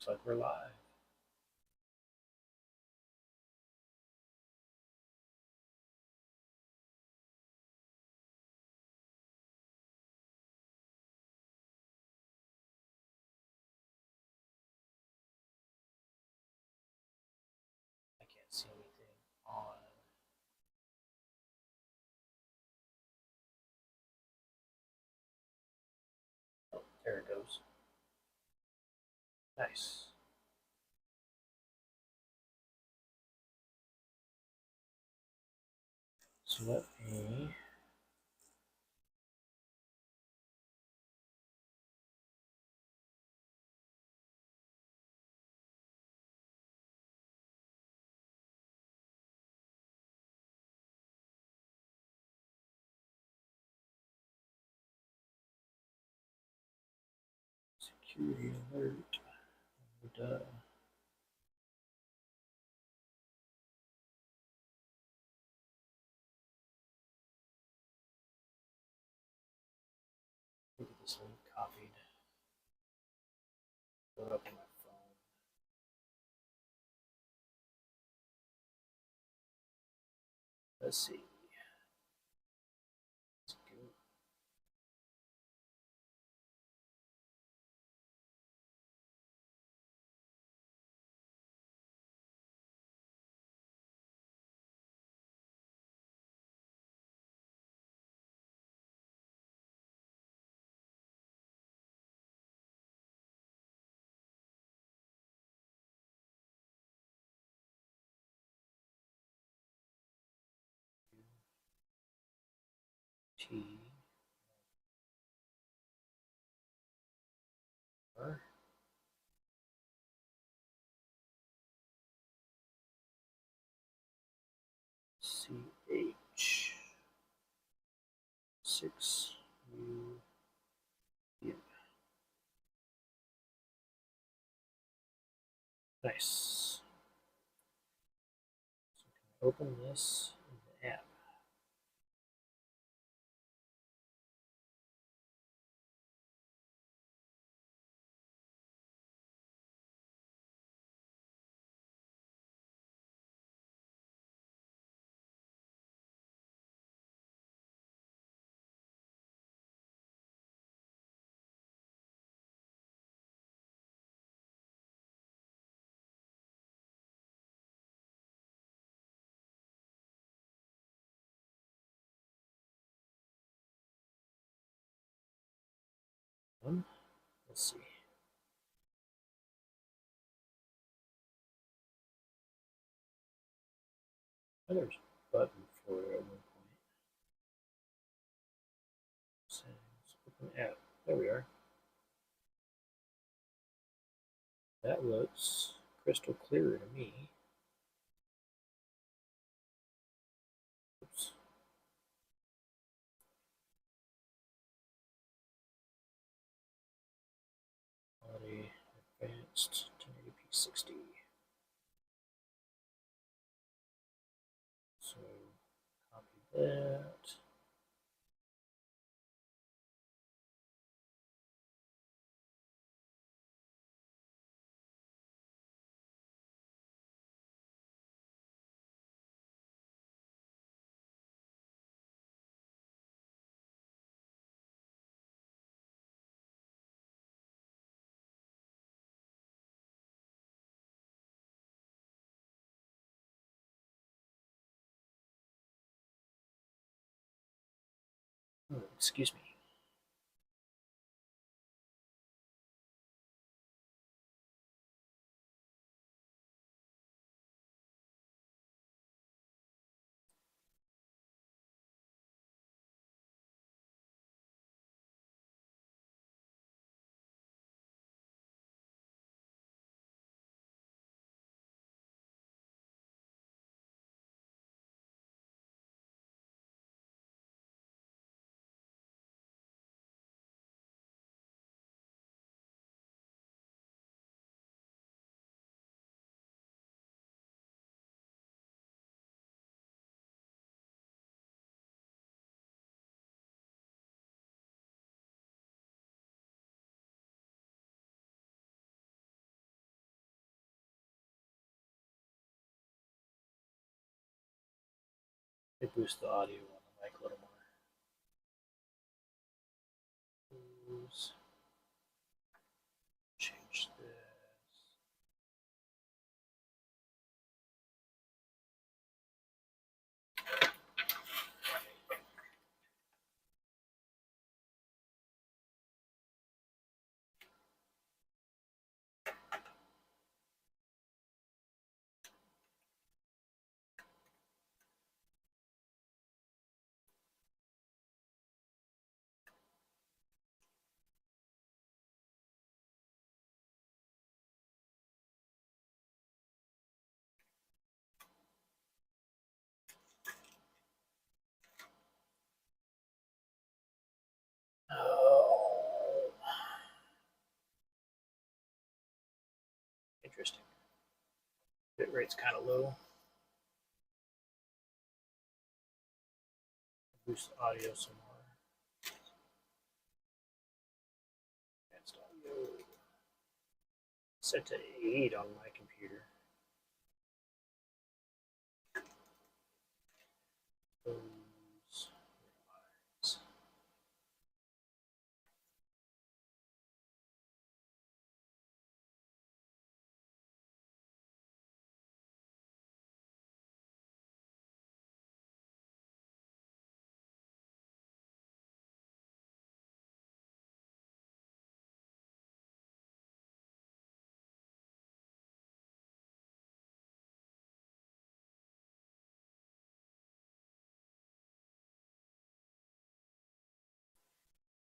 Looks like we're live. I can't see anything on. Oh, there it goes. Nice. So let me security alert. Duh. Look at this link copied. Go up on my phone. Let's see. Let's go. T R C H 6 U M. Nice. So can I open this in the app? Let's see. Oh, there's a button for it at one point. Settings, open app. There we are. That looks crystal clear to me. Oops. Quality advanced 1080p 60. So copy that. Oh, excuse me. They boost the audio on the mic a little more. Change this. Oh, interesting. Bit rate's kind of low. Boost the audio some more. Advanced audio. Set to 8 on my computer. Those rise.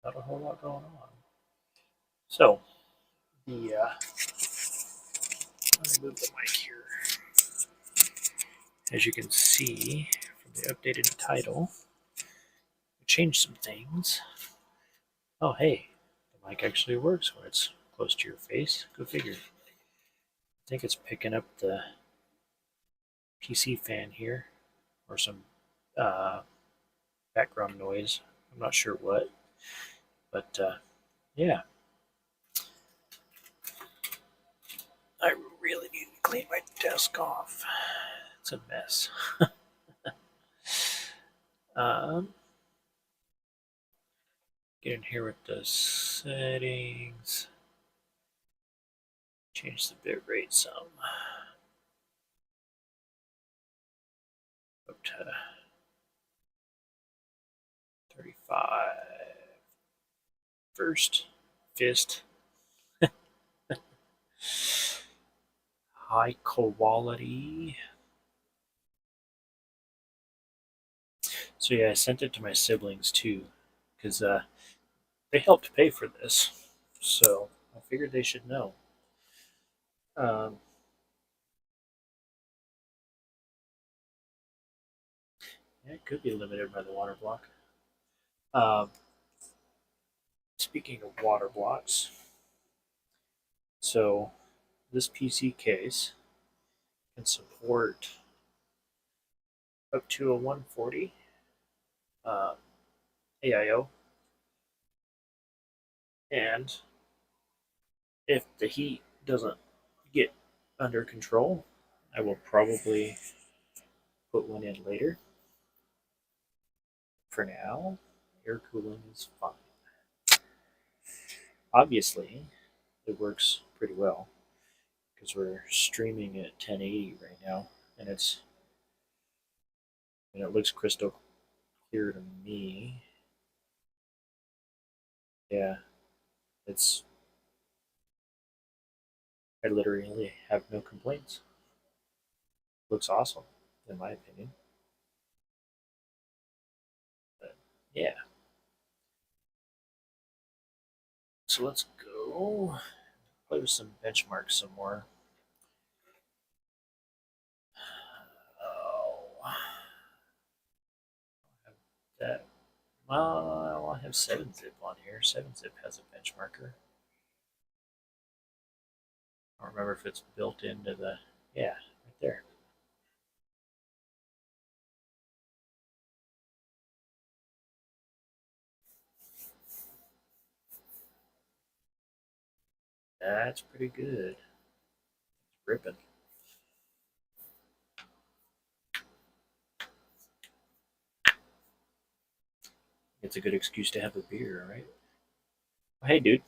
Not a whole lot going on. So, let me move the mic here. As you can see from the updated title, we changed some things. Oh, hey, the mic actually works when it's close to your face. Go figure. I think it's picking up the PC fan here, or some background noise. I'm not sure what, but yeah. I really need to clean my desk off. It's a mess. Get in here with the settings. Change the bit rate some. Up to 35. First, fist. High quality. So yeah, I sent it to my siblings too, because they helped pay for this. So I figured they should know. Um, yeah, it could be limited by the water block. Um, Speaking of water blocks, so this PC case can support up to a 140 AIO, and if the heat doesn't get under control, I will probably put one in later. For now, air cooling is fine. Obviously, it works pretty well because we're streaming at 1080 right now, and it looks crystal clear to me. Yeah, it's I literally have no complaints. Looks awesome, in my opinion. But yeah, so let's go play with some benchmarks some more. Oh, have that. Well, I have 7-zip on here. 7-zip has a benchmarker. I don't remember if it's built into the. Yeah, right there. That's pretty good. It's ripping. it's a good excuse to have a beer, right? Hey, dude.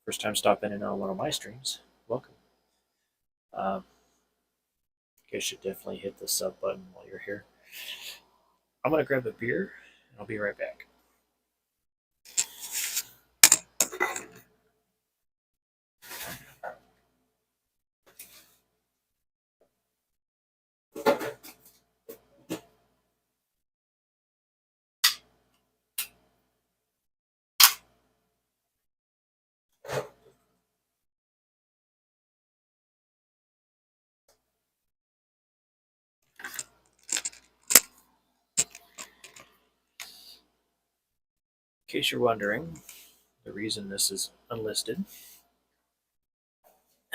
First time stopping in on one of my streams. Welcome. You guys should definitely hit the sub button while you're here. I'm going to grab a beer, and I'll be right back. In case you're wondering, the reason this is unlisted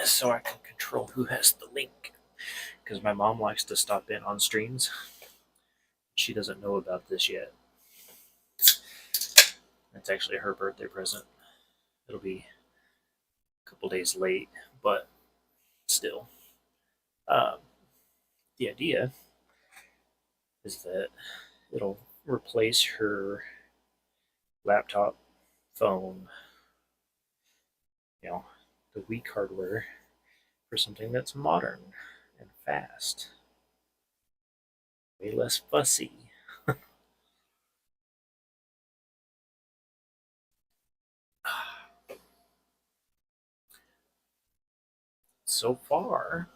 is so I can control who has the link. Because my mom likes to stop in on streams. She doesn't know about this yet. It's actually her birthday present. It'll be a couple days late, but still. The idea is that it'll replace her laptop, phone, the weak hardware for something that's modern and fast. Way less fussy. So far,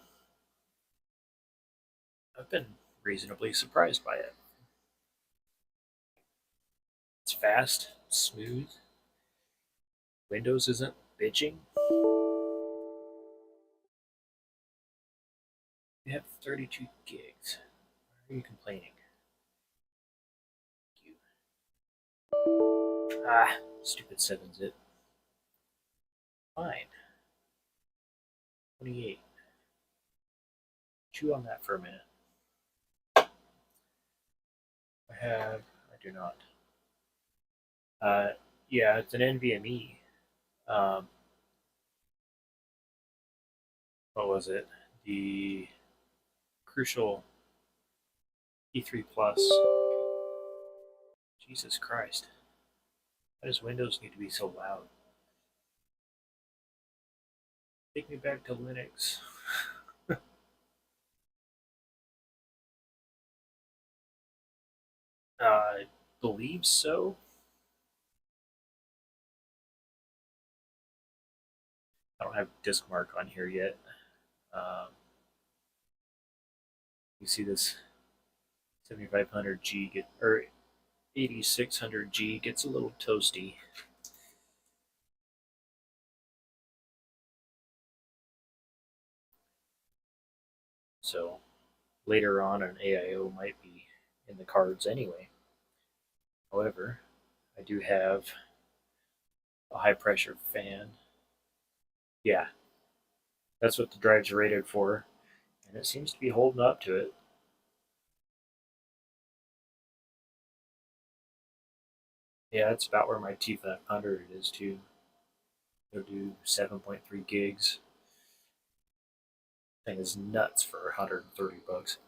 I've been reasonably surprised by it. It's fast, smooth. Windows isn't bitching. We have 32 gigs. Why are you complaining? Stupid 7-zip. Fine. 28. Chew on that for a minute. I do not. Yeah, it's an NVMe. What was it? The Crucial E3 Plus. Jesus Christ. Why does Windows need to be so loud? Take me back to Linux. I believe so. I don't have disk mark on here yet. You see this 7500G or 8600G gets a little toasty. So later on, an AIO might be in the cards anyway. However, I do have a high pressure fan. Yeah, that's what the drive's rated for, and it seems to be holding up to it. Yeah, it's about where my T500 is too. It'll do 7.3 gigs. Thing is nuts for 130 bucks.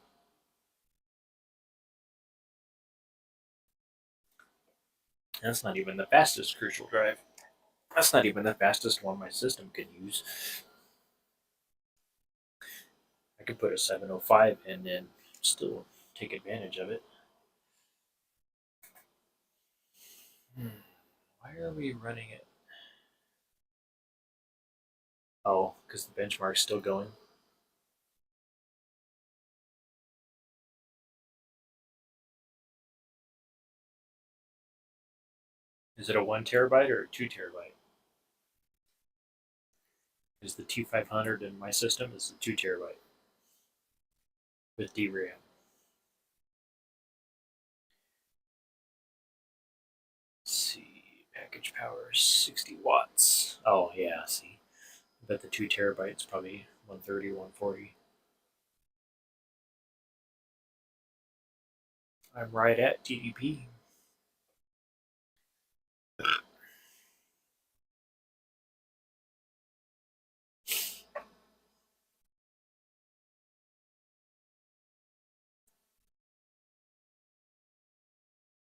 That's not even the fastest Crucial drive. That's not even the fastest one my system can use. I could put a 705 in and still take advantage of it. Why are we running it? Oh, because the benchmark's still going. Is it a 1 terabyte or a 2 terabyte? Is the T500 in my system is a 2 terabyte with DRAM. Let's see, package power 60 watts. Oh yeah, see, I bet the 2 terabytes probably 130, 140. I'm right at TDP.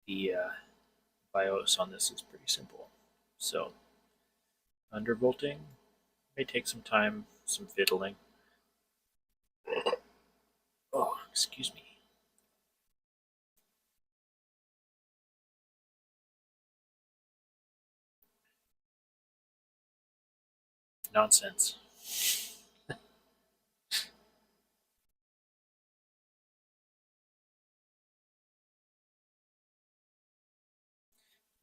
The BIOS on this is pretty simple. So undervolting may take some time, some fiddling. Oh, excuse me. Nonsense.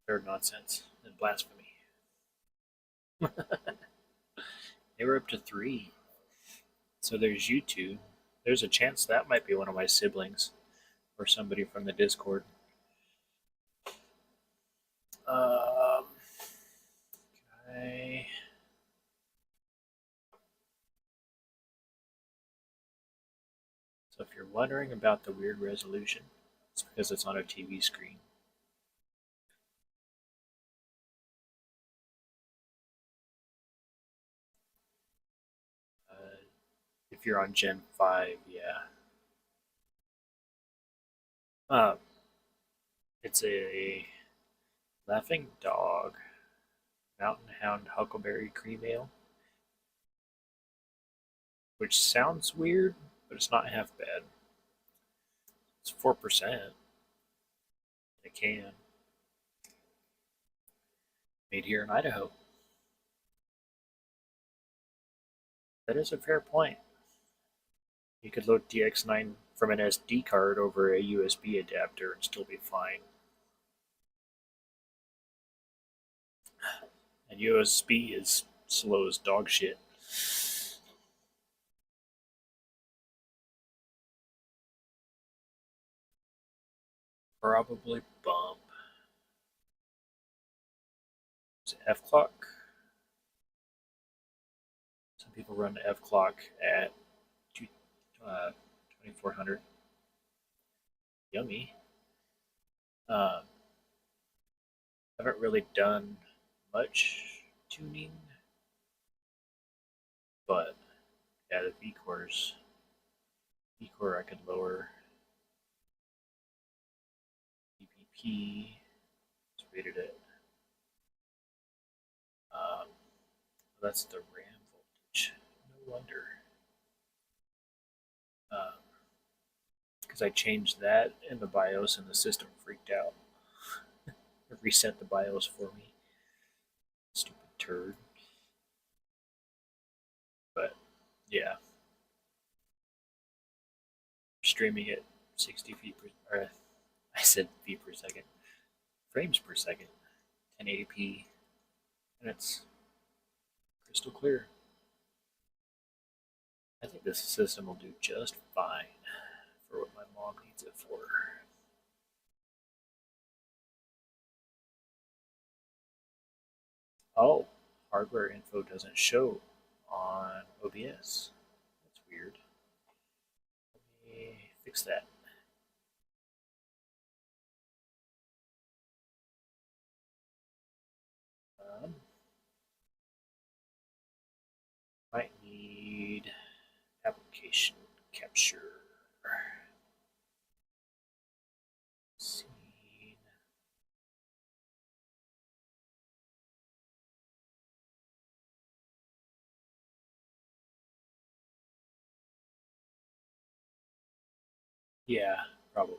Third nonsense and blasphemy. They were up to 3. So there's you two. There's a chance that might be one of my siblings or somebody from the Discord. Um, okay. So if you're wondering about the weird resolution, it's because it's on a TV screen. If you're on Gen 5, yeah. Um, it's a laughing dog, mountain hound huckleberry cream ale, which sounds weird, but it's not half bad. It's 4% in a can, made here in Idaho. That is a fair point. You could load DX9 from an SD card over a USB adapter and still be fine. And USB is slow as dog shit. Probably bump. Is it F clock? Some people run F clock at 2400. Yummy. Um, haven't really done much tuning, but yeah, the V cores. V core I could lower. EPP. It's rated at. That's the RAM voltage. No wonder. Because I changed that in the BIOS and the system freaked out. It reset the BIOS for me. Stupid turd. But yeah, streaming at 60 feet per. Or, I said feet per second. Frames per second. 1080p. And it's crystal clear. I think this system will do just fine for what my mom needs it for. Oh, hardware info doesn't show on OBS. That's weird. Let me fix that. Might need application capture. Scene. Yeah, probably.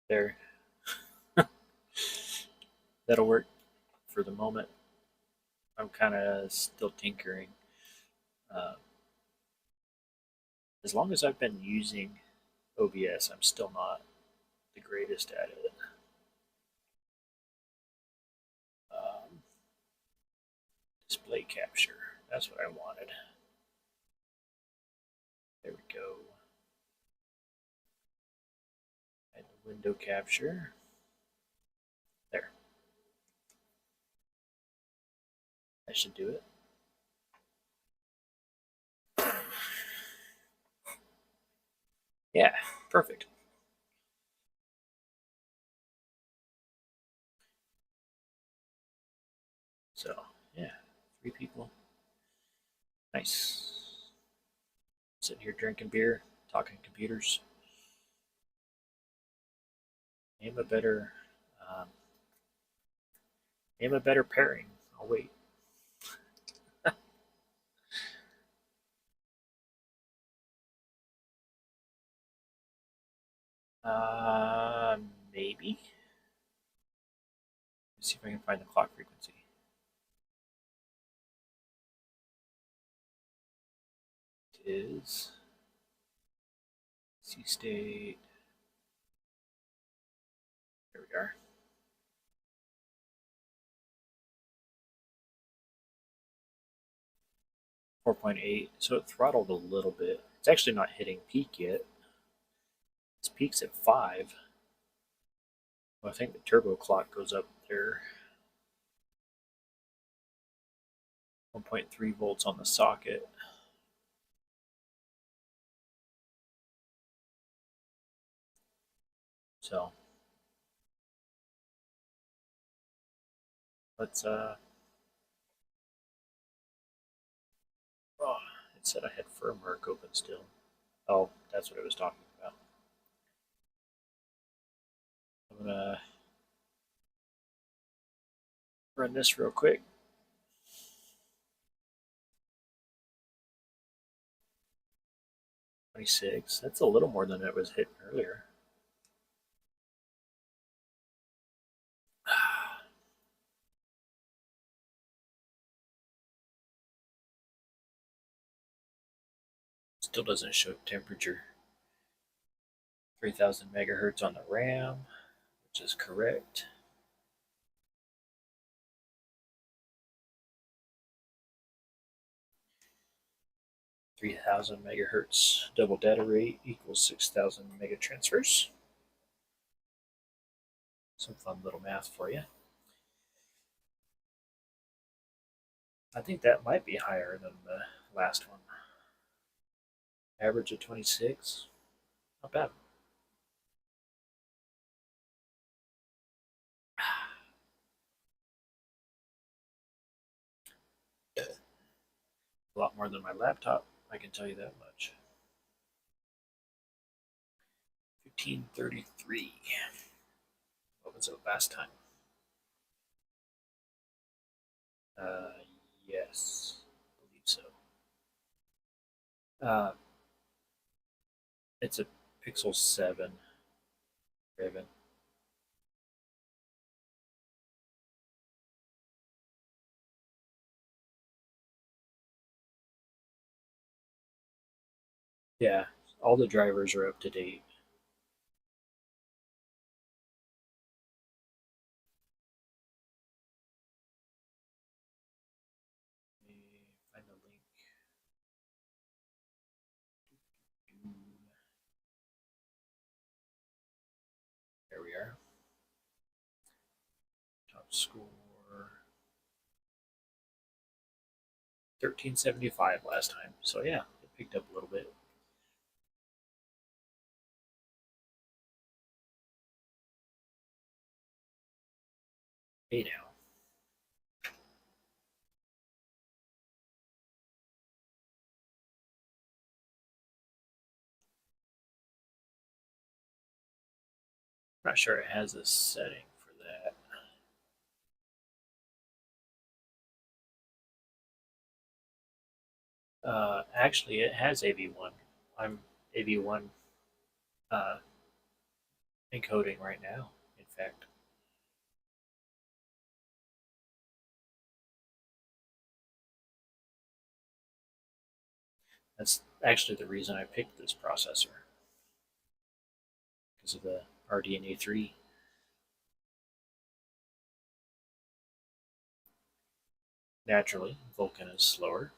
There. That'll work for the moment. I'm kind of still tinkering. Uh, as long as I've been using OBS, I'm still not the greatest at it. Um, display capture. That's what I wanted. There we go. And window capture. There. That should do it. Yeah, perfect. So, yeah, 3 people. Nice. Sitting here drinking beer, talking computers. Name a better, um, name a better pairing. I'll wait. Uh, Maybe. Let's see if I can find the clock frequency. It is C state. There we are. 4.8. So it throttled a little bit. It's actually not hitting peak yet. Its peak's at 5. Well, I think the turbo clock goes up there. 1.3 volts on the socket. So let's oh, it said I had firmware open still. Oh, that's what I was talking about. I'm gonna run this real quick. 26. That's a little more than it was hitting earlier. Still doesn't show temperature. 3000 megahertz on the RAM, which is correct. .3000 megahertz double data rate equals 6000 mega transfers. Some fun little math for you. I think that might be higher than the last one. Average of 26. Not bad. A lot more than my laptop, I can tell you that much. 1533. What was it last time? Yes, I believe so. Uh, it's a Pixel 7 Ribbon. Yeah, all the drivers are up to date. Let me find the link. There we are. Top score 1375 last time. So yeah, it picked up a little bit. Hey now. I'm not sure it has a setting for that. Actually, it has AV1. I'm AV1 uh, encoding right now, in fact. That's actually the reason I picked this processor, because of the RDNA 3. Naturally, Vulkan is slower.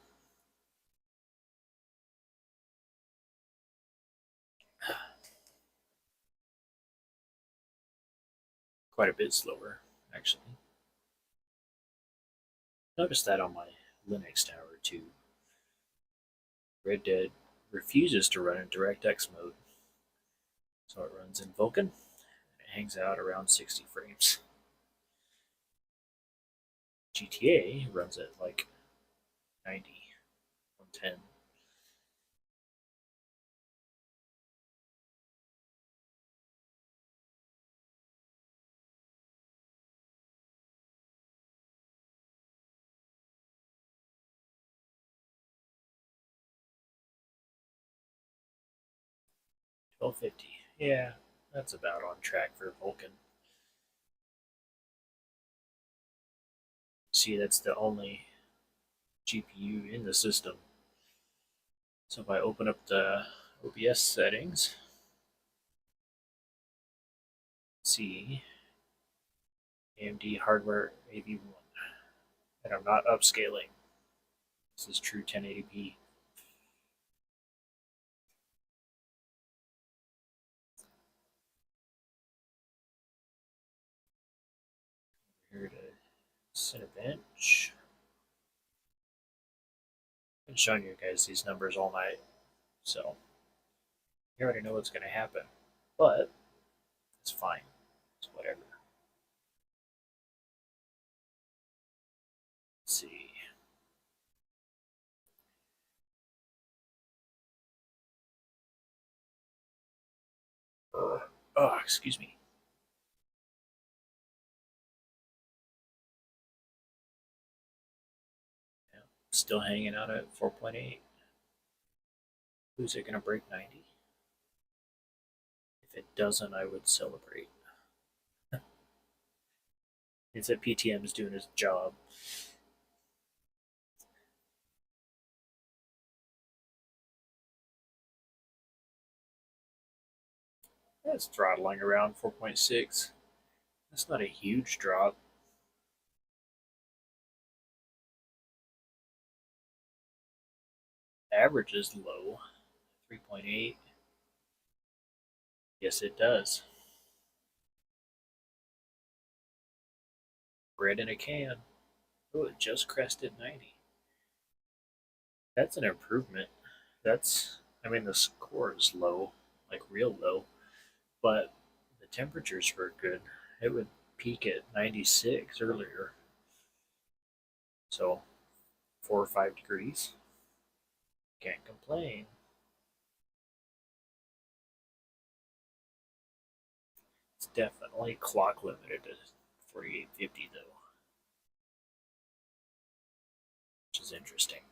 Quite a bit slower, actually. Noticed that on my Linux tower too. Red Dead refuses to run in DirectX mode, so it runs in Vulkan, and it hangs out around 60 frames. GTA runs at like 90, 110. 1250. Yeah, that's about on track for Vulkan. See, that's the only GPU in the system. So if I open up the OBS settings, see AMD hardware AV1, and I'm not upscaling. This is true 1080p. Here to Cinebench. I've been showing you guys these numbers all night, so you already know what's going to happen. But it's fine. It's whatever. Let's see. Oh, excuse me. Yeah, still hanging out at 4.8. Who's it going to break 90? If it doesn't, I would celebrate. It's that PTM's doing his job. It's throttling around 4.6. That's not a huge drop. Average is low, 3.8. Yes, it does. Bread in a can. Oh, it just crested 90. That's an improvement. I mean, the score is low, like real low, but the temperatures were good. It would peak at 96 earlier. So, 4 or 5 degrees. Can't complain. It's definitely clock limited to 4850 though, which is interesting.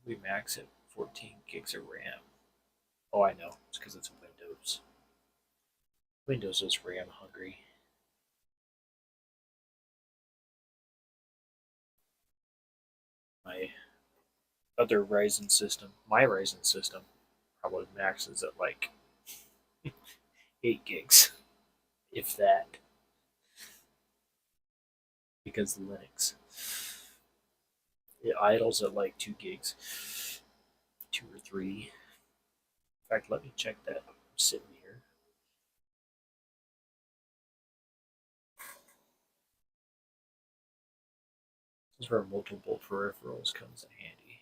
We max at 14 gigs of RAM. Oh, I know. It's because it's Windows. Windows is RAM hungry. My other Ryzen system, my Ryzen system, probably maxes at like 8 gigs, if that, because Linux. It idles at like 2 gigs, 2 or 3. In fact, let me check that. I'm sitting here. This is where multiple peripherals comes in handy.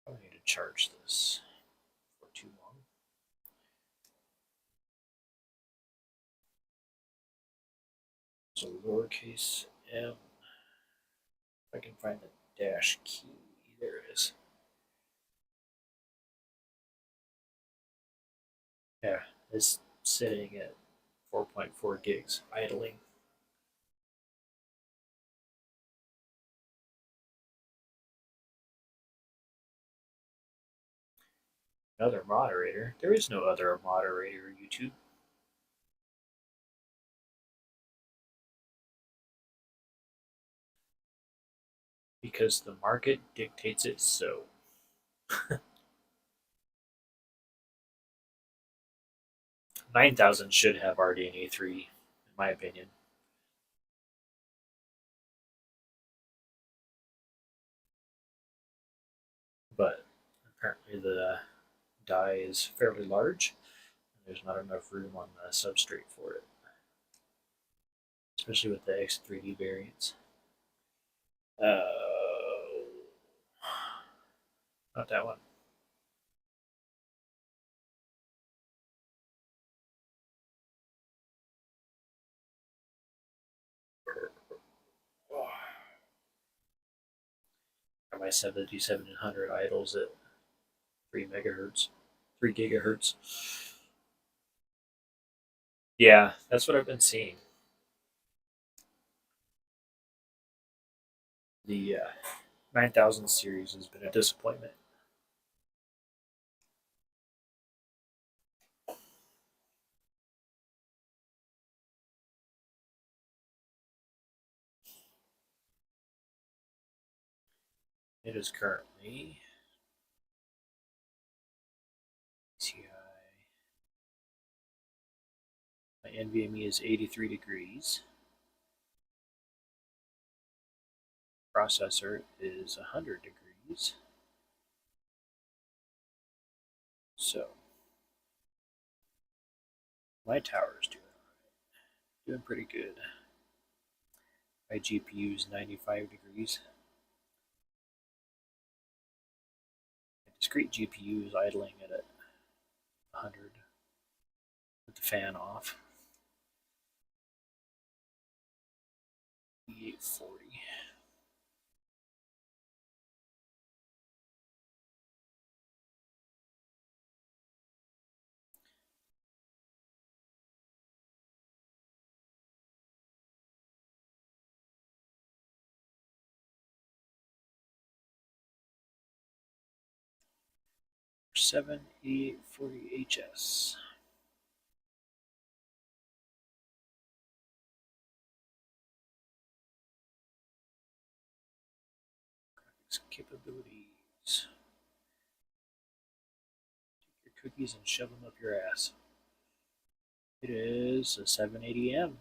I need to charge this for too long. So lowercase m. If I can find the dash key, there it is. Yeah, it's sitting at 4.4 gigs idling. Another moderator. There is no other moderator, YouTube. Because the market dictates it so. 9000 should have RDNA 3, in my opinion. But apparently the die is fairly large, and there's not enough room on the substrate for it, especially with the X3D variants. Not that one. My 7700 idles at 3 megahertz, 3 gigahertz. Yeah, that's what I've been seeing. The 9000 series has been a disappointment. It is currently TI. My NVMe is 83 degrees. Processor is 100 degrees. So my tower is doing pretty good. My GPU is 95 degrees. My discrete GPU is idling at 100 with the fan off. 840. Seven 8840 HS. Graphics capabilities. Take your cookies and shove them up your ass. It is a 780M.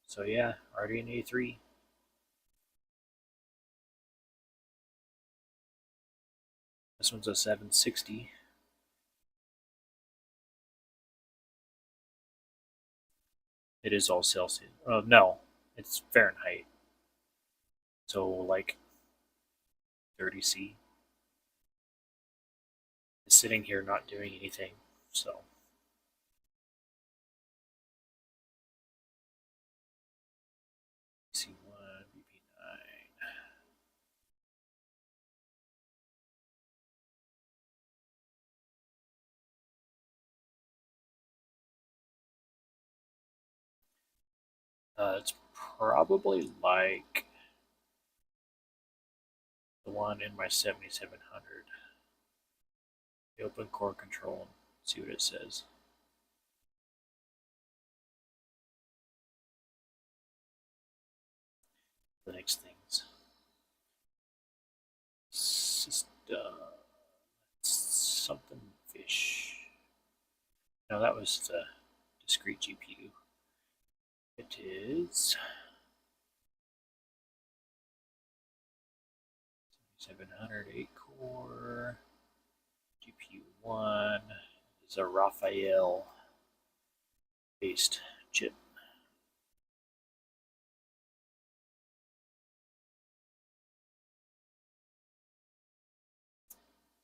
So yeah, RDNA 3. This one's a 760. It is all Celsius. Oh no, it's Fahrenheit. So like 30C. It's sitting here not doing anything. So C1, BP9. It's probably like the one in my 7700. The open core control and see what it says. The next things. System. Something fish. No, that was the discrete GPU. It is 700 8-core GPU 1. It's a Raphael based chip.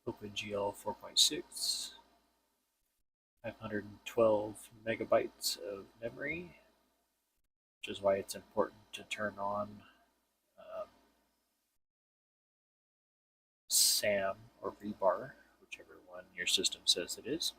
OpenGL 4.6. 512 megabytes of memory, which is why it's important to turn on SAM or rebar, whichever one your system says it is.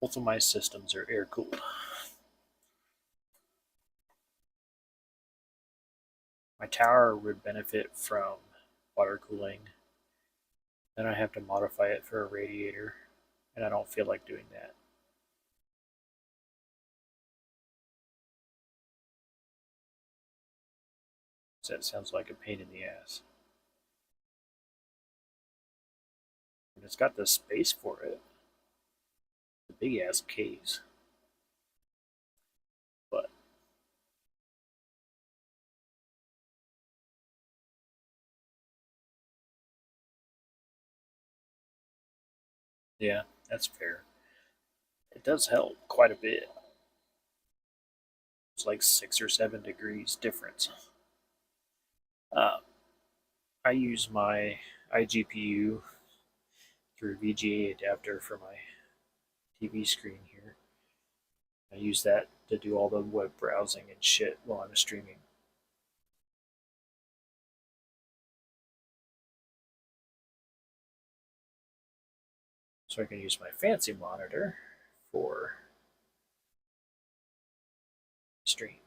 Both of my systems are air cooled. My tower would benefit from water cooling. Then I have to modify it for a radiator, and I don't feel like doing that. So that sounds like a pain in the ass. And it's got the space for it. The big ass case. But yeah, that's fair. It does help quite a bit. It's like 6 or 7 degrees difference. Uh, I use my iGPU through VGA adapter for my TV screen here. I use that to do all the web browsing and shit while I'm streaming. So I can use my fancy monitor for stream.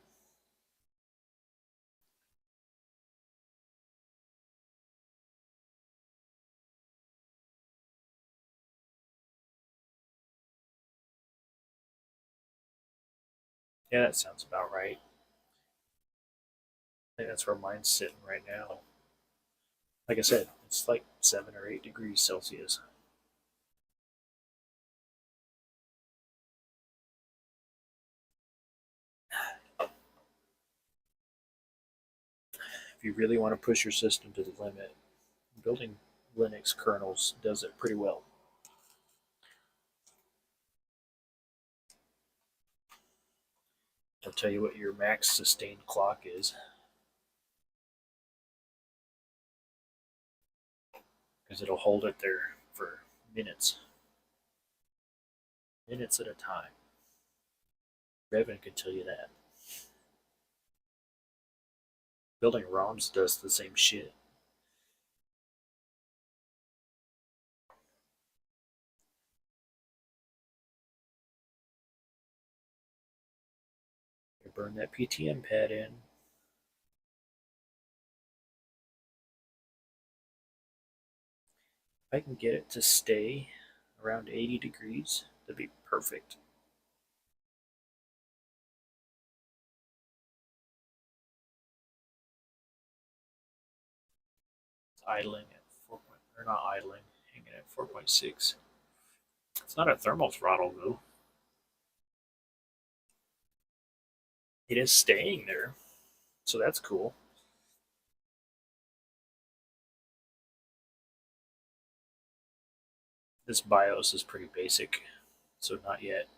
Yeah, that sounds about right. I think that's where mine's sitting right now. Like I said, it's like 7 or 8 degrees Celsius. If you really want to push your system to the limit, building Linux kernels does it pretty well. I'll tell you what your max sustained clock is, because it'll hold it there for minutes, minutes at a time. Revan could tell you that. Building ROMs does the same shit. You burn that PTM pad in. If I can get it to stay around 80 degrees, that'd be perfect. It's idling at 4. Or not idling, hanging at 4.6. It's not a thermal throttle though. It is staying there, so that's cool. This BIOS is pretty basic, so not yet.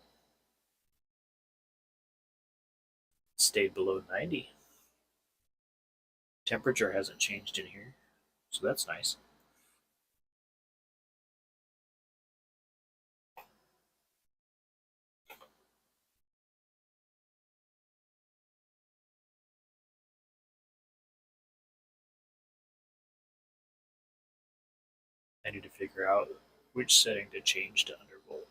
It stayed below 90. Temperature hasn't changed in here, so that's nice. I need to figure out which setting to change to undervolt,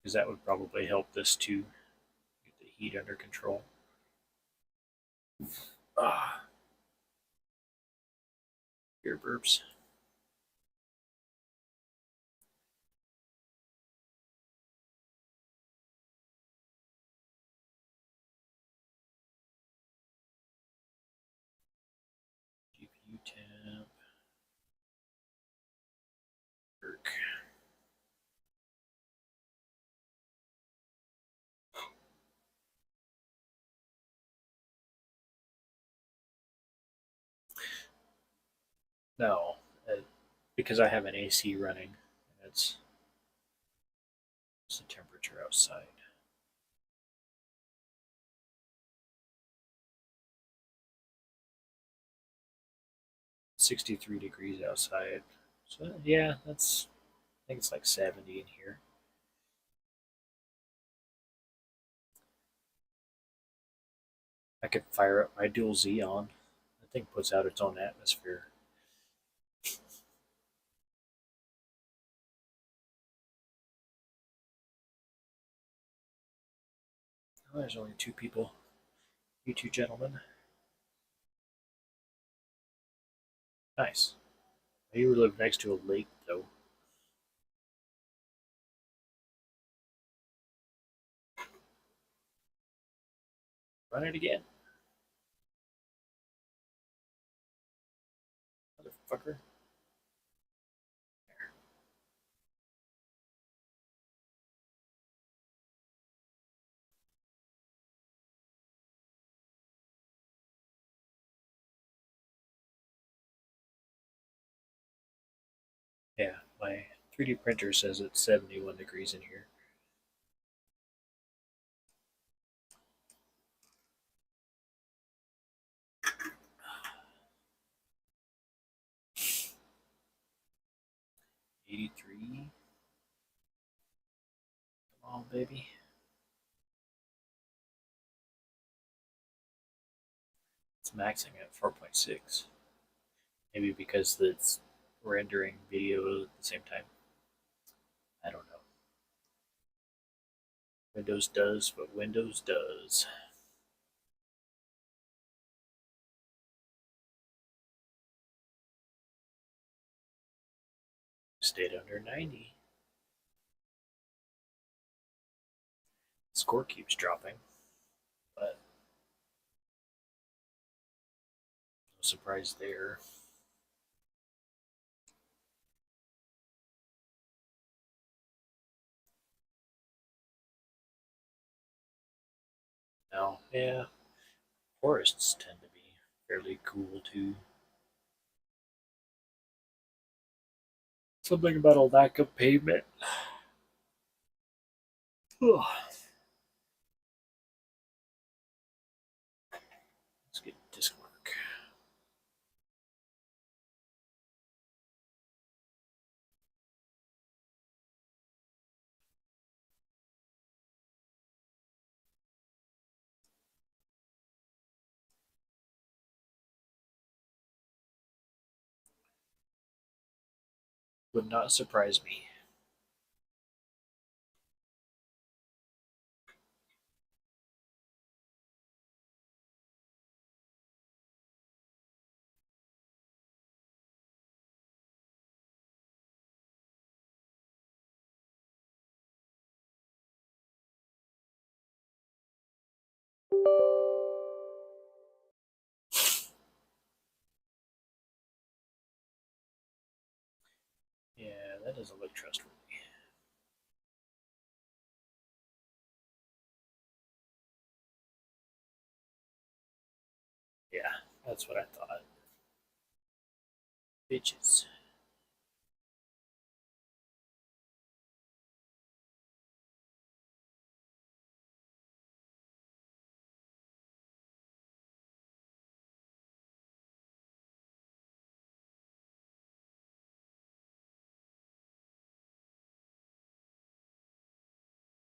because that would probably help this too, get the heat under control. Ah, ear burps. GPU temp. Work. No, because I have an AC running. It's the temperature outside. 63 degrees outside. So yeah, that's, I think it's like 70 in here. I could fire up my dual Xeon. That thing puts out its own atmosphere. Oh, there's only 2 people. You 2 gentlemen. Nice. You live next to a lake, though. Run it again. Motherfucker. Yeah, my 3D printer says it's 71 degrees in here. '83. Come on, baby. It's maxing at 4.6. Maybe because it's rendering video at the same time. I don't know. Windows does what Windows does. Stayed under 90. Score keeps dropping, but no surprise there. Now, yeah, forests tend to be fairly cool too. Something about a lack of pavement. Ugh. Let's get disk work. Would not surprise me. Yeah, that doesn't look trustworthy. Yeah, that's what I thought. Bitches.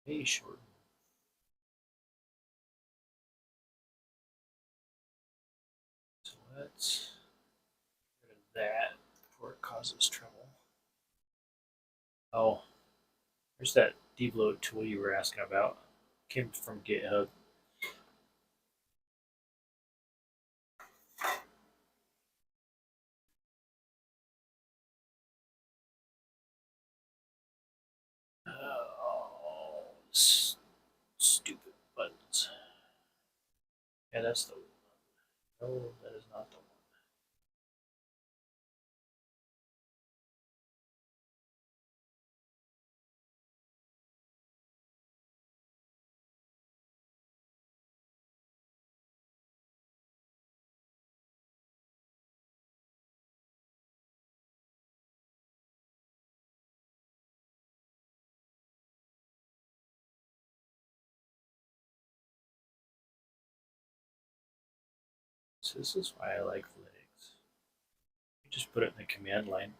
Hey, short. So let's get rid of that before it causes trouble. Oh, there's that debloat tool you were asking about. Came from GitHub. Oh, stupid buttons. Yeah, that's the one. No, that is not the one. So this is why I like Linux. You just put it in the command line.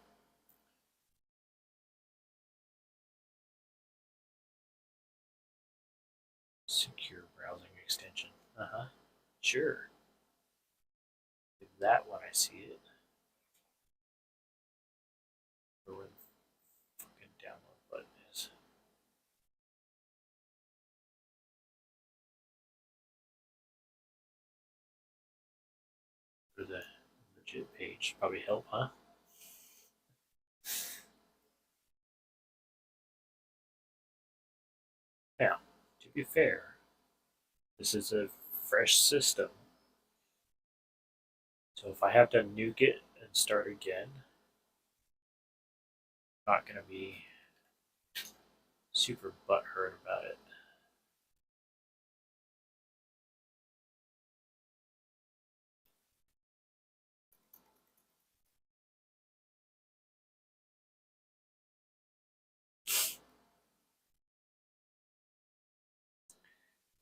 Secure browsing extension. Uh-huh. Sure. That one I see it. Or where the fucking download button is. For the legit page. Probably help, huh? Now, to be fair, this is a fresh system. So if I have to nuke it and start again, I'm not going to be super butthurt about it.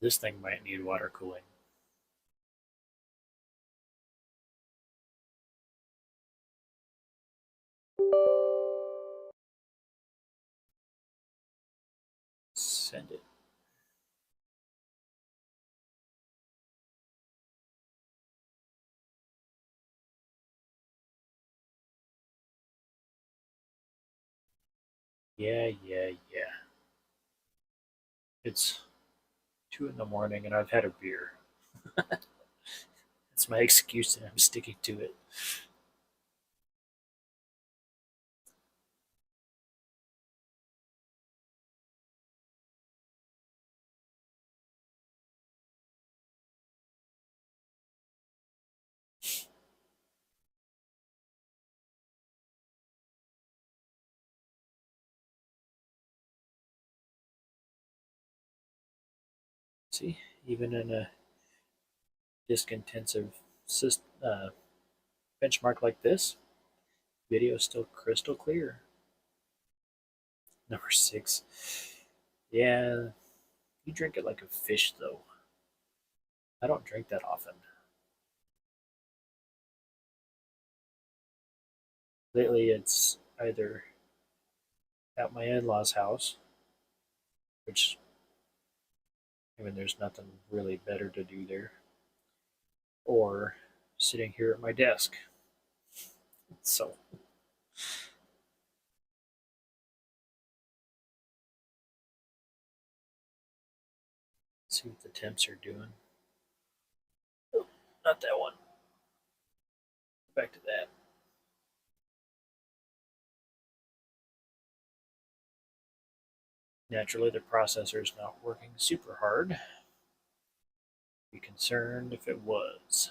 This thing might need water cooling. Send it. Yeah, yeah, yeah. It's 2 in the morning and I've had a beer. That's my excuse and I'm sticking to it. See, even in a disk intensive benchmark like this, video is still crystal clear. Number 6. Yeah, you drink it like a fish though. I don't drink that often. Lately, it's either at my in law's house, which, I mean, there's nothing really better to do there, or sitting here at my desk. So, let's see what the temps are doing. Oh, not that one. Back to that. Naturally, the processor is not working super hard. Be concerned if it was.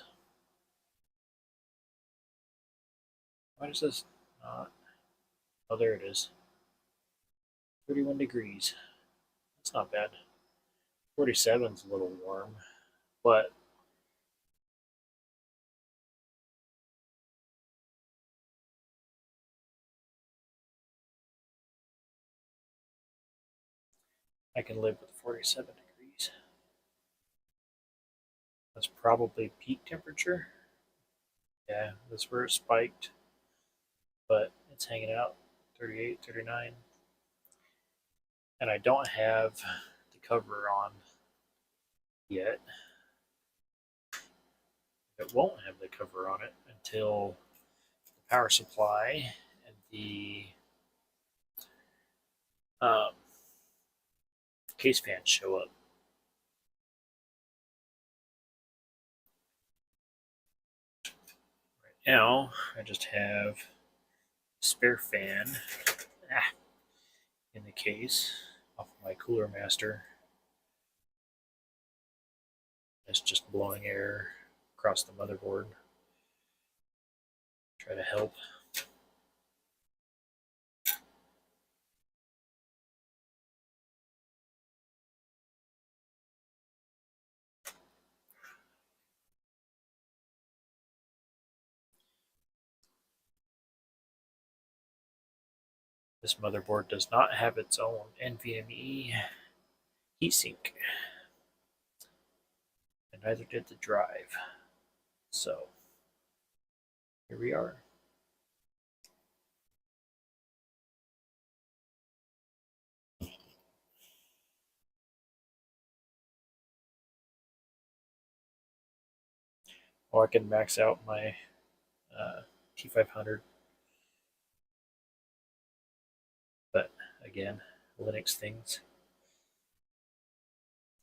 Why does this not? Oh, there it is. 31 degrees. That's not bad. 47's a little warm, but I can live with 47 degrees. That's probably peak temperature. Yeah, that's where it spiked, but it's hanging out 38, 39. And I don't have the cover on yet. It won't have the cover on it until the power supply and the um, case fans show up. Right now, I just have a spare fan in the case off of my Cooler Master. It's just blowing air across the motherboard. Try to help. This motherboard does not have its own NVMe heatsink, and neither did the drive. So here we are. Or I can max out my T500, but again, Linux things.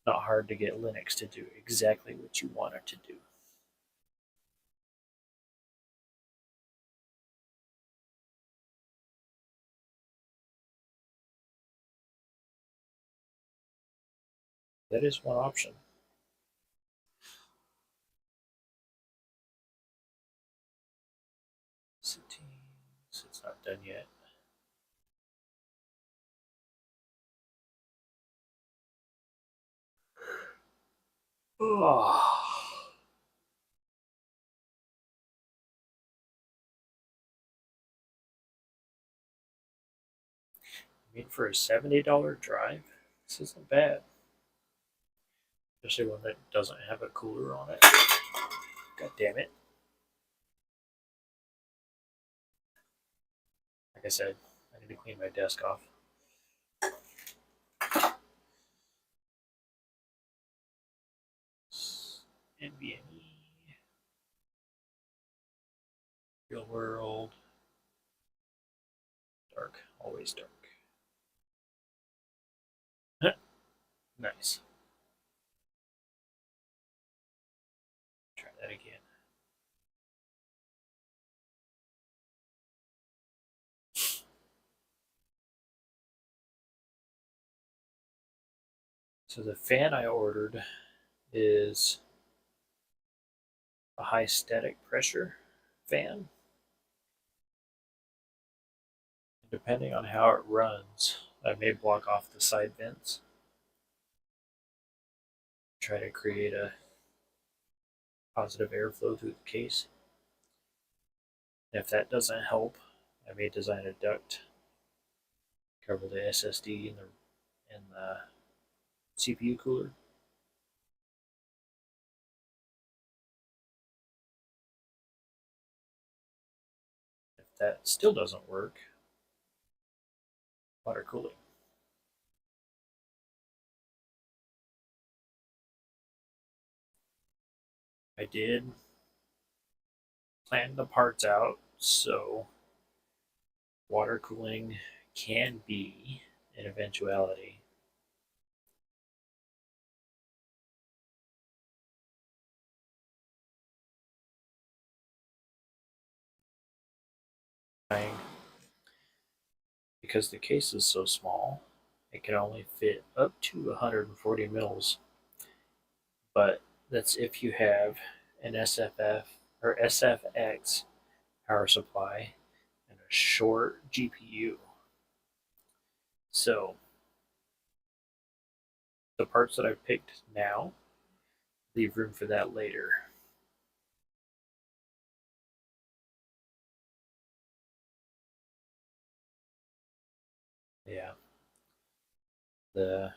Not hard to get Linux to do exactly what you want it to do. That is one option. Settings, it's not done yet. Oh. I mean, for a $70 drive, this isn't bad. Especially one that doesn't have a cooler on it. God damn it. Like I said, I need to clean my desk off. NVMe, real world, dark, always dark. Nice. Try that again. So the fan I ordered is a high static pressure fan. Depending on how it runs, I may block off the side vents. Try to create a positive airflow through the case. And if that doesn't help, I may design a duct, cover the SSD and the CPU cooler. If that still doesn't work, water cooling. I did plan the parts out so water cooling can be an eventuality. Because the case is so small, it can only fit up to 140 mils, but that's if you have an SFF or SFX power supply and a short GPU. So the parts that I've picked now leave room for that later. Yeah, the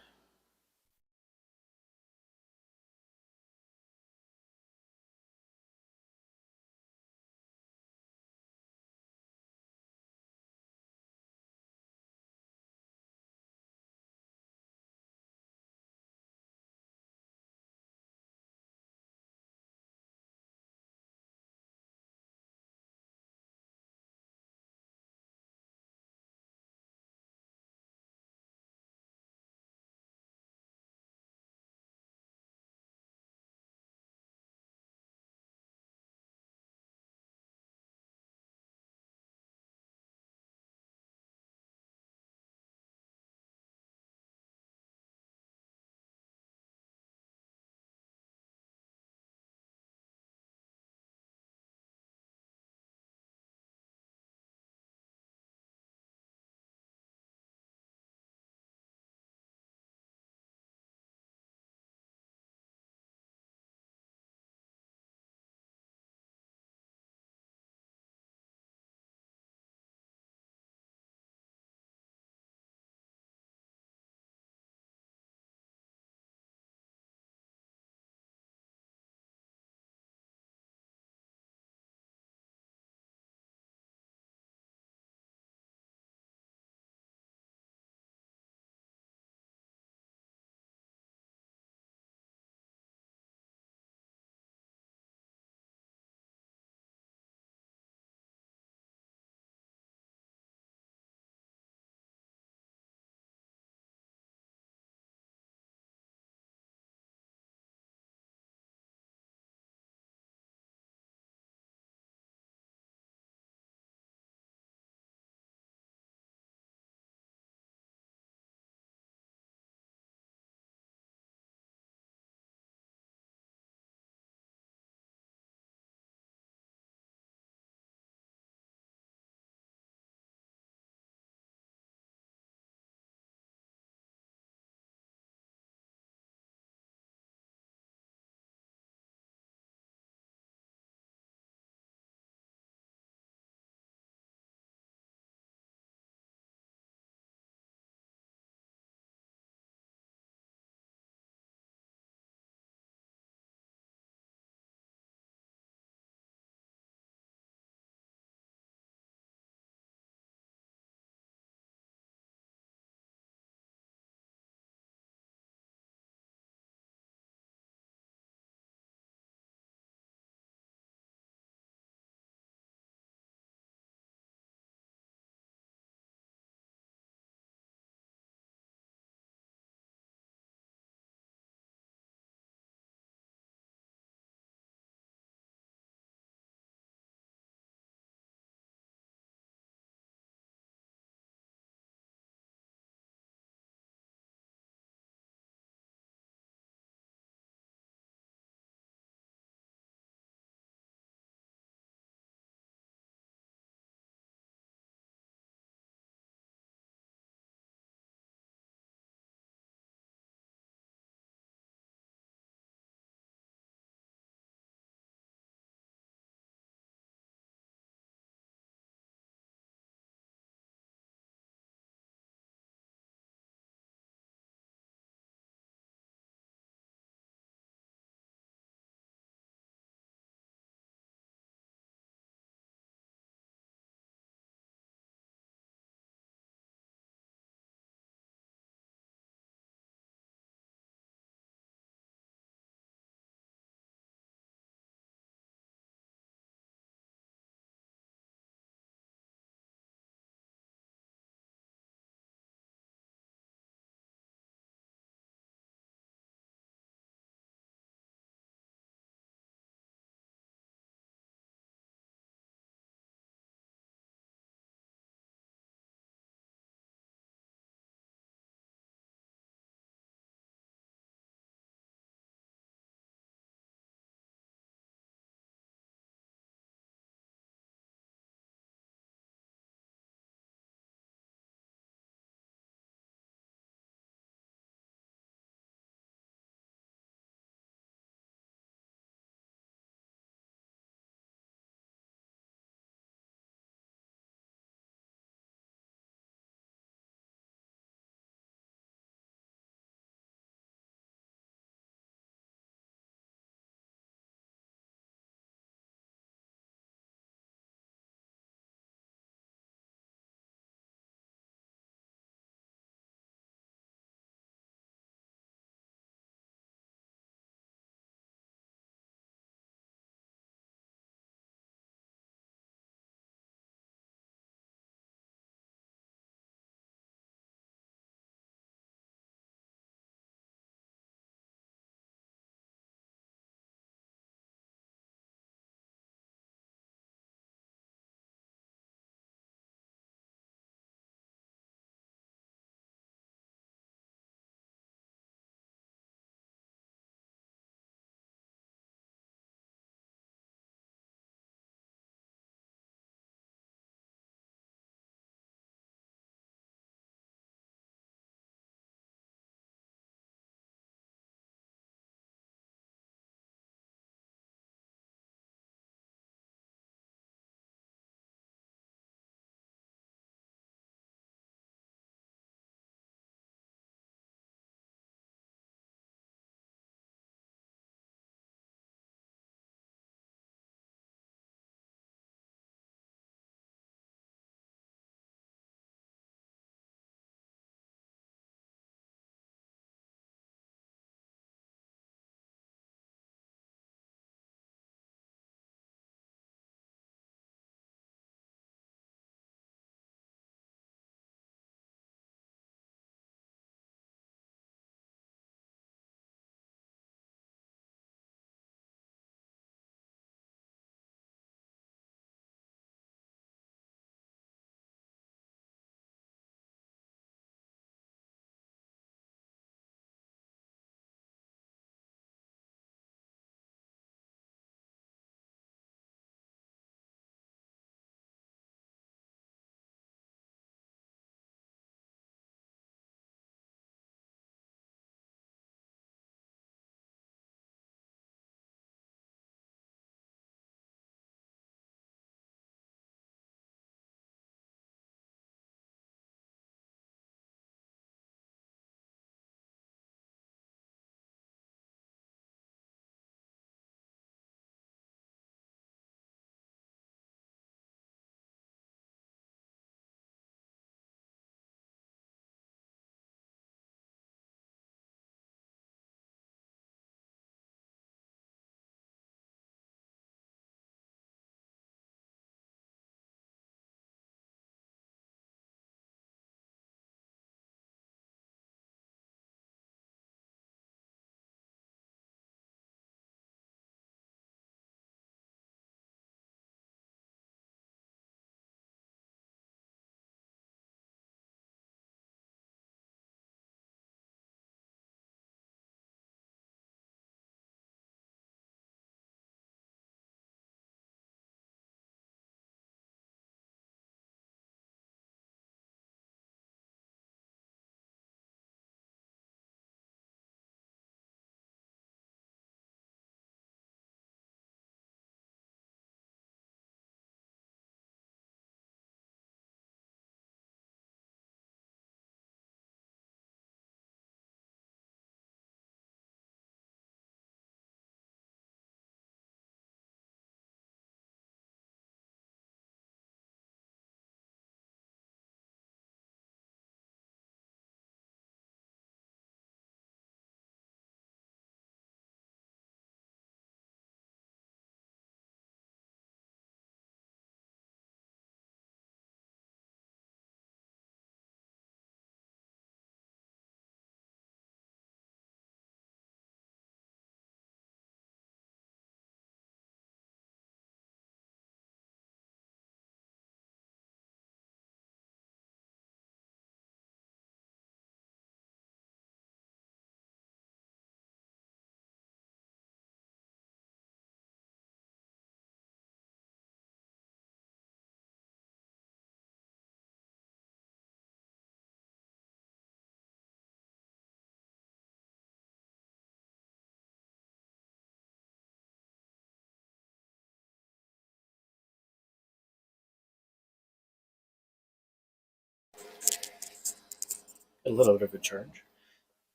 a little bit of a charge.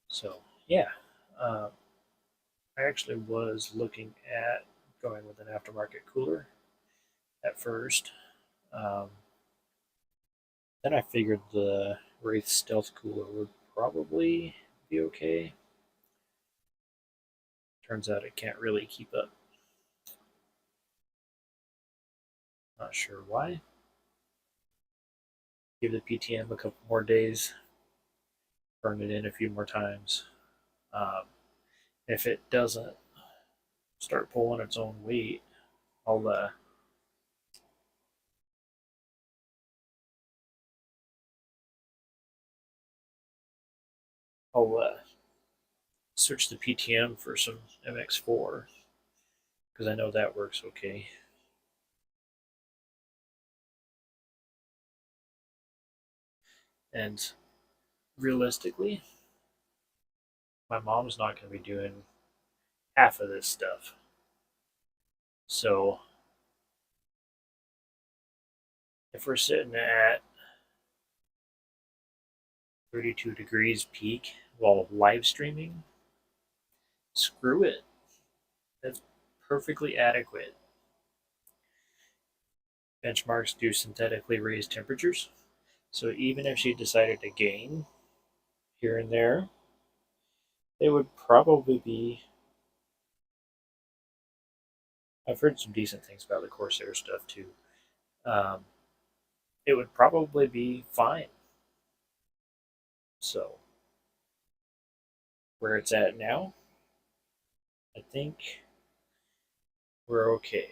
So yeah, uh, I actually was looking at going with an aftermarket cooler at first. Um, then I figured the Wraith Stealth cooler would probably be okay. Turns out it can't really keep up. Not sure why. Give the PTM a couple more days, burn it in a few more times. Um, if it doesn't start pulling its own weight, I'll switch the PTM for some MX4 because I know that works okay. And realistically, my mom's not going to be doing half of this stuff. So if we're sitting at 32 degrees peak while live streaming, screw it. That's perfectly adequate. Benchmarks do synthetically raise temperatures. So even if she decided to gain here and there, they would probably be. I've heard some decent things about the Corsair stuff too. Um, it would probably be fine. So where it's at now, I think we're okay.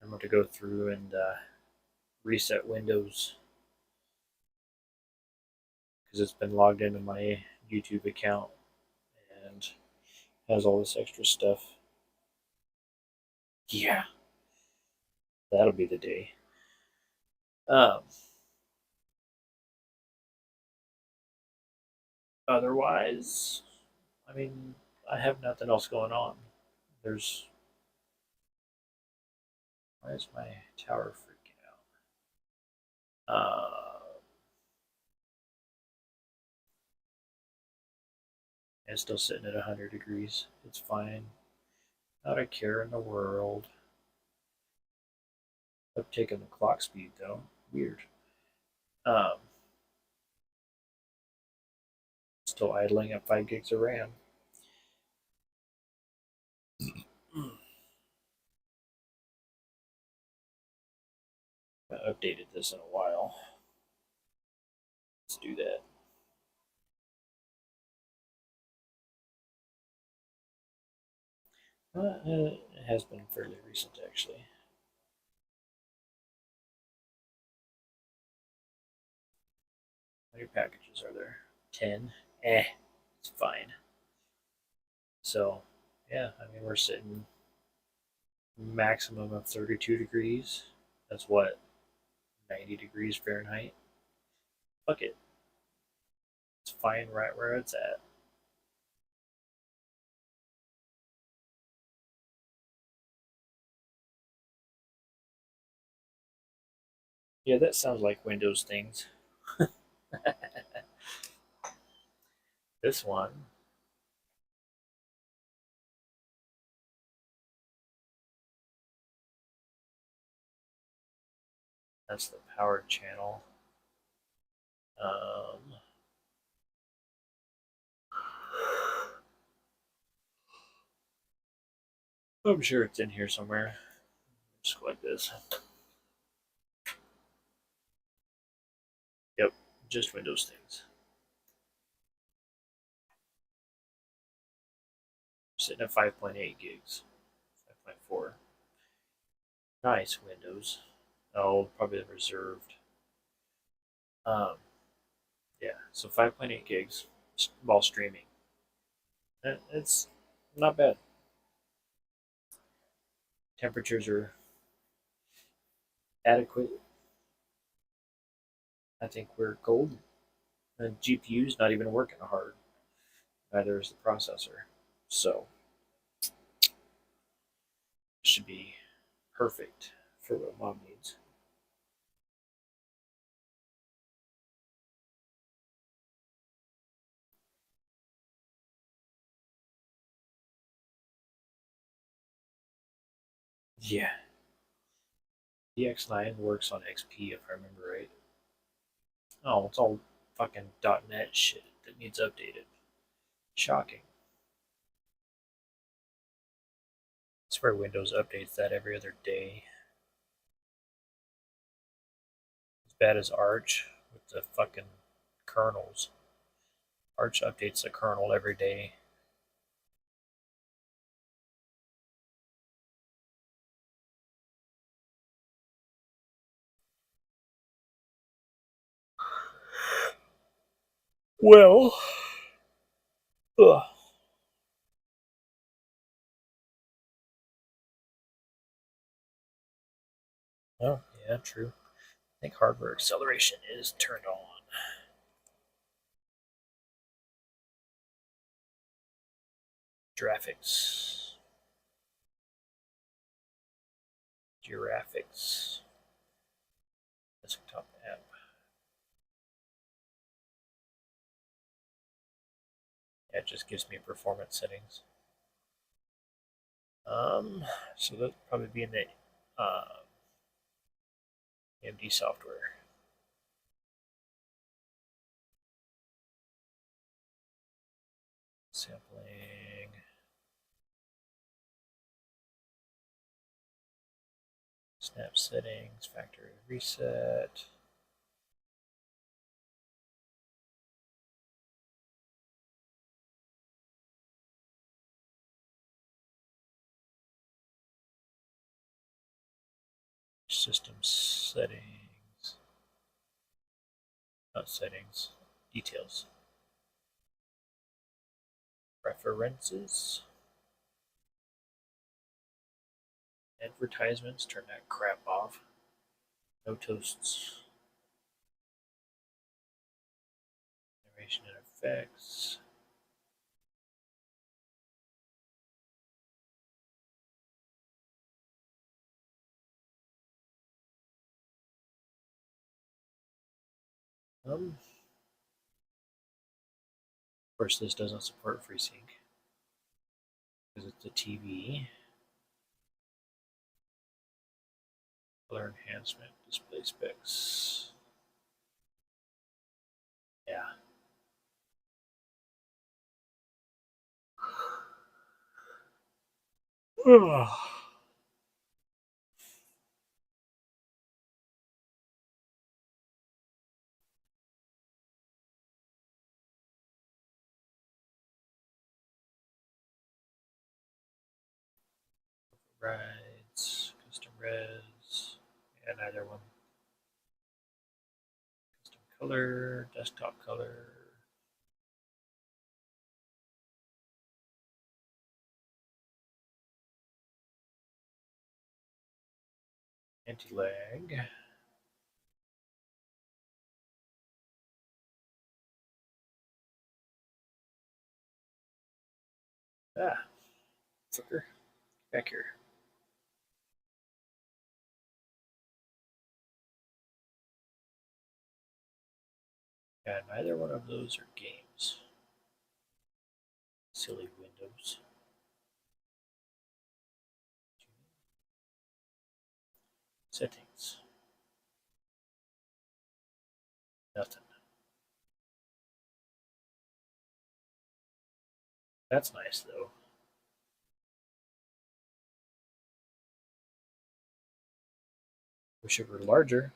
I'm going to go through and reset Windows because it's been logged into my YouTube account and has all this extra stuff. Yeah, that'll be the day. Um, otherwise, I mean, I have nothing else going on. There's Why is my tower freaking out? It's still sitting at 100 degrees. It's fine. Not a care in the world. Uptick in the clock speed, though. Weird. Um, Still idling at 5 gigs of RAM. I haven't updated this in a while. Let's do that. It has been fairly recent, actually. How many packages are there? 10. It's fine. So, yeah, I mean, we're sitting maximum of 32 degrees. That's what, 90 degrees Fahrenheit? Fuck it. It's fine right where it's at. Yeah, that sounds like Windows things. This one, that's the power channel. Um, I'm sure it's in here somewhere. Just go like this. Yep, just Windows things. Sitting at 5.8 gigs, 5.4. Nice Windows. Oh, probably reserved. Um, yeah, so 5.8 gigs while streaming. It's not bad. Temperatures are adequate. I think we're golden. The GPU's not even working hard. Neither is the processor. So it should be perfect for what mom needs. Yeah. DX9 works on XP if I remember right. Oh, it's all fucking .NET shit that needs updated. Shocking. I swear Windows updates that every other day. As bad as Arch with the fucking kernels. Arch updates the kernel every day. Well, ugh. Oh, yeah, true. I think hardware acceleration is turned on. Graphics. Graphics. Desktop app. Yeah, it just gives me performance settings. So that'll probably be in the AMD software. Sampling. Snap settings. Factory reset. System settings. Not settings. Details. Preferences. Advertisements. Turn that crap off. No toasts. Animation and effects. Of course, this doesn't support FreeSync because it's a TV. Color enhancement, display specs. Yeah. Ugh. Rides, custom res. Yeah, neither one. Custom color, desktop color. Anti-lag. Ah, fucker. Back here. Yeah, neither one of those are games. Silly Windows. Settings. Nothing. That's nice though. Wish it were larger.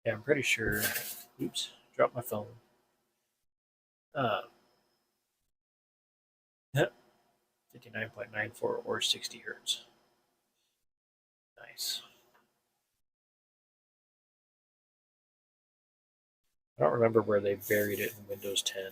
Yeah, I'm pretty sure. Oops, dropped my phone. Uh, 59.94 or 60 hertz. Nice. I don't remember where they buried it in Windows 10.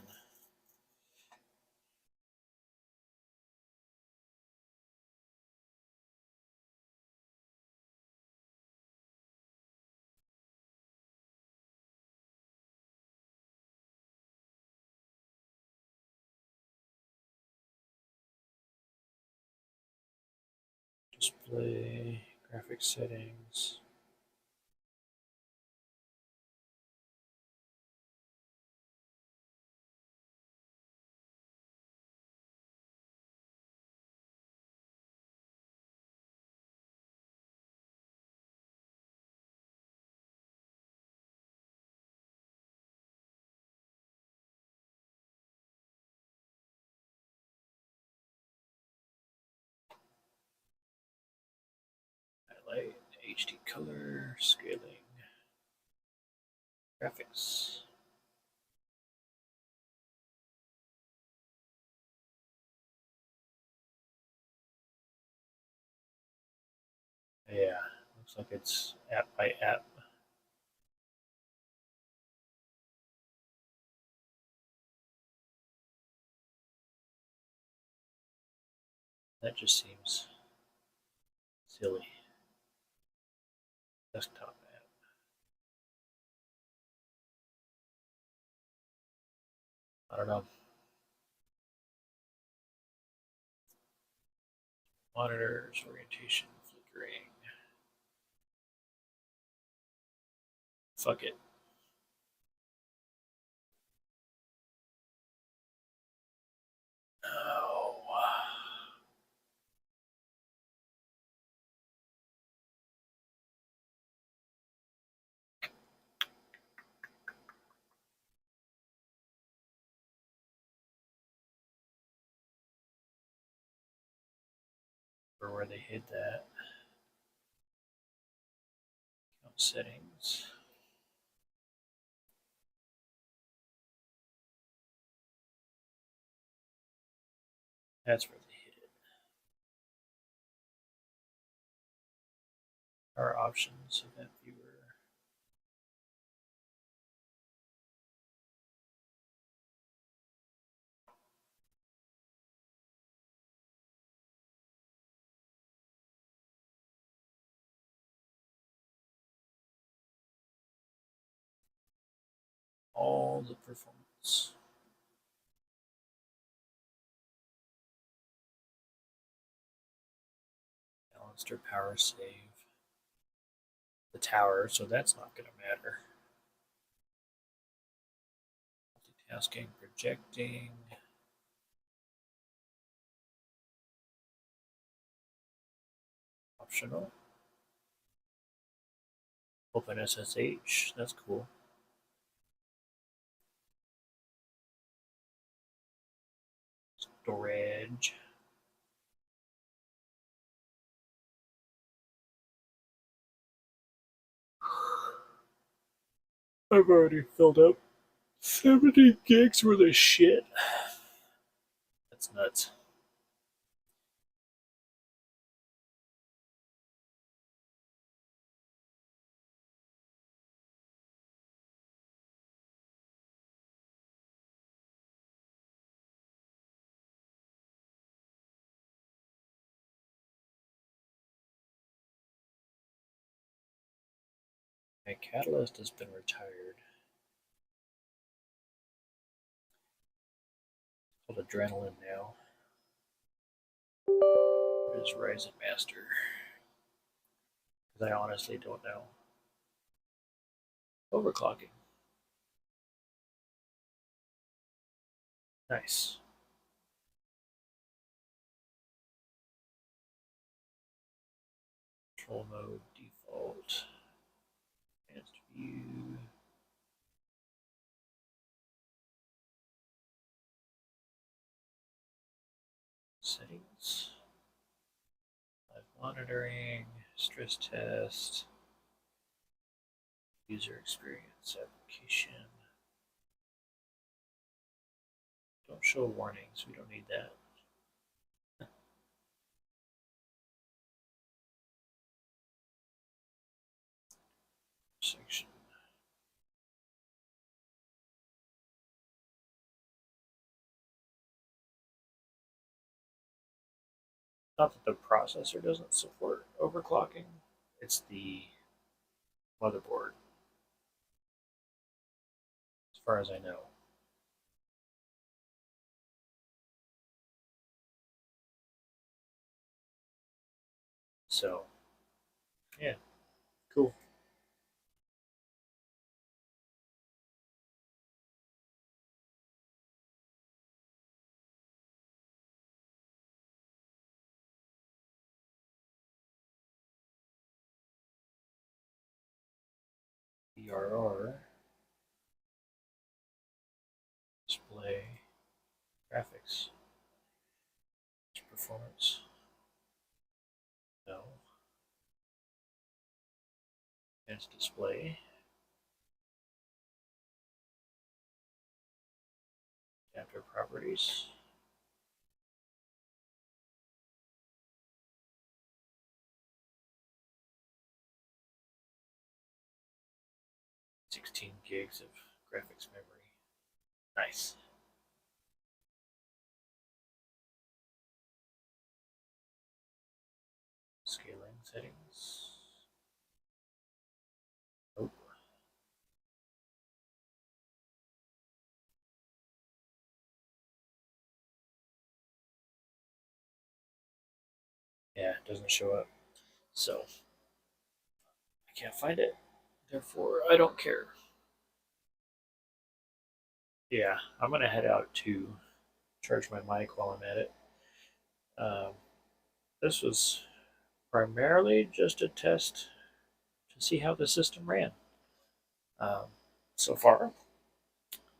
Display, graphics settings. HD color, scaling, graphics. Yeah, looks like it's app by app. That just seems silly. Desktop app. I don't know. Monitors, orientation, flickering. Fuck it. Oh. Or where they hid that. Account settings. That's where they hid it. Our options, event viewer. All the performance. Balanced or power save. The tower, so that's not going to matter. Multitasking, projecting. Optional. Open SSH, that's cool. Storage. I've already filled up 70 gigs worth of shit. That's nuts. My catalyst has been retired. It's called Adrenaline now. What is Ryzen Master? Because I honestly don't know. Overclocking. Nice. Control mode default. Advanced view. Settings. Live monitoring. Stress test. User experience application. Don't show warnings. We don't need that. Section. Not that the processor doesn't support overclocking, it's the motherboard, as far as I know. So, yeah, cool. DRR, display, graphics, performance. No. Advanced display. Adapter properties. $16 gigs of graphics memory. Nice. Scaling settings. Nope. Yeah, it doesn't show up. So I can't find it. Therefore, I don't care. Yeah, I'm gonna head out to charge my mic while I'm at it. Um, this was primarily just a test to see how the system ran. Um, so far,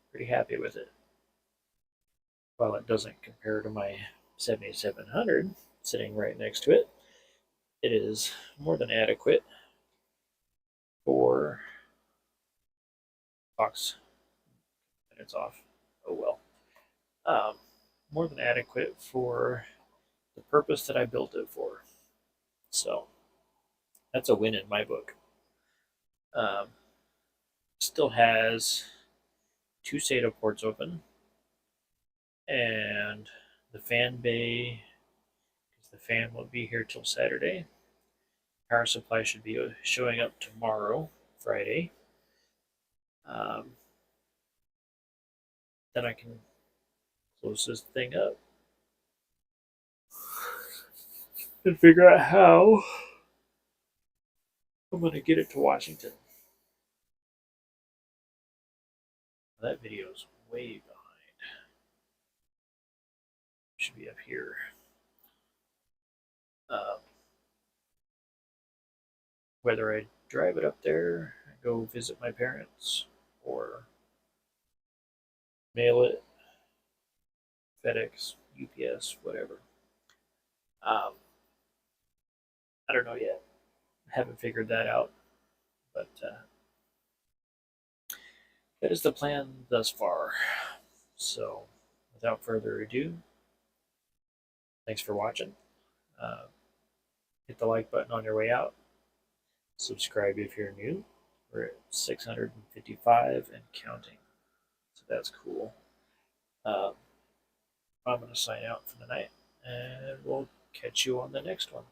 pretty happy with it. While it doesn't compare to my 7700 sitting right next to it, it is more than adequate for box. And it's off. Oh well. Um, more than adequate for the purpose that I built it for. So that's a win in my book. Um, Still has two SATA ports open, and the fan bay, because the fan will be here till Saturday. Power supply should be showing up tomorrow, Friday. Um, then I can close this thing up and figure out how I'm going to get it to Washington. That video is way behind. Should be up here. Whether I drive it up there, go visit my parents, or mail it, FedEx, UPS, whatever. Um, I don't know yet. I haven't figured that out, but that is the plan thus far. So, without further ado, thanks for watching. Uh, hit the like button on your way out. Subscribe if you're new. We're at 655 and counting, so that's cool. I'm going to sign out for the night, and we'll catch you on the next one.